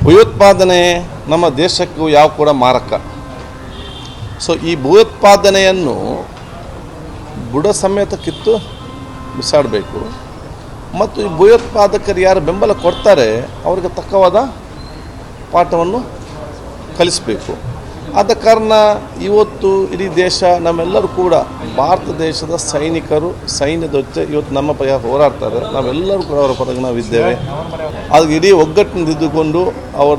ಭಯೋತ್ಪಾದನೆ ನಮ್ಮ ದೇಶಕ್ಕೂ ಯಾವ ಕೂಡ ಮಾರಕ. ಸೊ ಈ ಭಯೋತ್ಪಾದನೆಯನ್ನು ಬುಡ ಸಮೇತ ಕಿತ್ತು ಬಿಸಾಡಬೇಕು ಮತ್ತು ಈ ಭಯೋತ್ಪಾದಕರು ಯಾರು ಬೆಂಬಲ ಕೊಡ್ತಾರೆ ಅವರಿಗೆ ತಕ್ಕವಾದ ಪಾಠವನ್ನು ಕಲಿಸಬೇಕು. ಆದ ಕಾರಣ ಇವತ್ತು ಇಡೀ ದೇಶ ನಮ್ಮೆಲ್ಲರೂ ಕೂಡ ಭಾರತ ದೇಶದ ಸೈನ್ಯದ ಜೊತೆ ಇವತ್ತು ನಮ್ಮ ಪರ ಹೋರಾಡ್ತಾರೆ. ನಾವೆಲ್ಲರೂ ಕೂಡ ಅವರ ಪರವಾಗಿ ನಾವಿದ್ದೇವೆ. ಅದು ಇಡೀ ಒಗ್ಗಟ್ಟಿನಿಂದ ಇದ್ದುಕೊಂಡು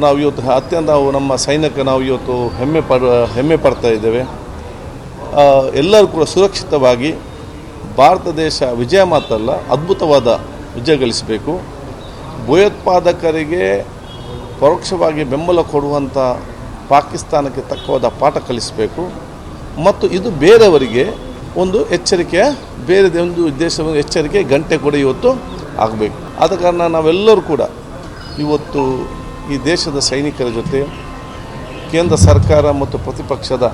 ನಾವು ಇವತ್ತು ಅತ್ಯಂತ ನಮ್ಮ ಸೈನ್ಯಕ್ಕೆ ನಾವು ಇವತ್ತು ಹೆಮ್ಮೆ ಪಡ್ತಾ ಇದ್ದೇವೆ. ಎಲ್ಲರೂ ಕೂಡ ಸುರಕ್ಷಿತವಾಗಿ ಭಾರತ ದೇಶ ವಿಜಯ ಮಾತಲ್ಲ ಅದ್ಭುತವಾದ ವಿಜಯ ಗಳಿಸಬೇಕು. ಭಯೋತ್ಪಾದಕರಿಗೆ ಪರೋಕ್ಷವಾಗಿ ಬೆಂಬಲ ಕೊಡುವಂಥ ಪಾಕಿಸ್ತಾನಕ್ಕೆ ತಕ್ಕವಾದ ಪಾಠ ಕಲಿಸಬೇಕು ಮತ್ತು ಇದು ಬೇರೆಯವರಿಗೆ ಒಂದು ಎಚ್ಚರಿಕೆಯ ಒಂದು ದೇಶದ ಎಚ್ಚರಿಕೆ ಗಂಟೆ ಕೂಡ ಇವತ್ತು ಆಗಬೇಕು. ಆದ ಕಾರಣ ನಾವೆಲ್ಲರೂ ಕೂಡ ಇವತ್ತು ಈ ದೇಶದ ಸೈನಿಕರ ಜೊತೆ ಕೇಂದ್ರ ಸರ್ಕಾರ ಮತ್ತು ಪ್ರತಿಪಕ್ಷದ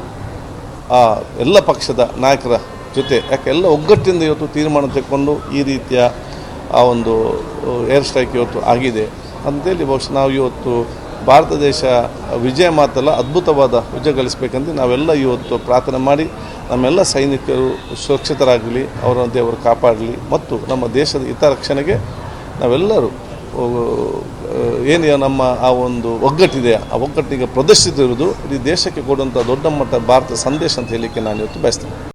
ಎಲ್ಲ ಪಕ್ಷದ ನಾಯಕರ ಜೊತೆ ಯಾಕೆ ಎಲ್ಲ ಒಗ್ಗಟ್ಟಿಂದ ಇವತ್ತು ತೀರ್ಮಾನ ತೆಗೆದುಕೊಂಡು ಈ ರೀತಿಯ ಒಂದು ಏರ್ ಸ್ಟ್ರೈಕ್ ಇವತ್ತು ಆಗಿದೆ ಅಂತೇಳಿ ಬಹುಶಃ ನಾವು ಇವತ್ತು ಭಾರತ ದೇಶ ವಿಜಯ ಮಾತಲ್ಲ ಅದ್ಭುತವಾದ ವಿಜಯ ಗಳಿಸಬೇಕಂತ ನಾವೆಲ್ಲ ಇವತ್ತು ಪ್ರಾರ್ಥನೆ ಮಾಡಿ ನಮ್ಮೆಲ್ಲ ಸೈನಿಕರು ಸುರಕ್ಷಿತರಾಗಲಿ, ಅವರ ದೇವರು ಕಾಪಾಡಲಿ ಮತ್ತು ನಮ್ಮ ದೇಶದ ಹಿತರಕ್ಷಣೆಗೆ ನಾವೆಲ್ಲರೂ ಏನು ನಮ್ಮ ಆ ಒಂದು ಒಗ್ಗಟ್ಟಿದೆ ಆ ಒಗ್ಗಟ್ಟಿಗೆ ಪ್ರದರ್ಶಿಸಿರುವುದು ಇಡೀ ದೇಶಕ್ಕೆ ಕೊಡುವಂಥ ದೊಡ್ಡ ಮಟ್ಟ ಭಾರತ ಸಂದೇಶ ಅಂತ ಹೇಳಲಿಕ್ಕೆ ನಾನು ಇವತ್ತು ಬಯಸ್ತೇನೆ.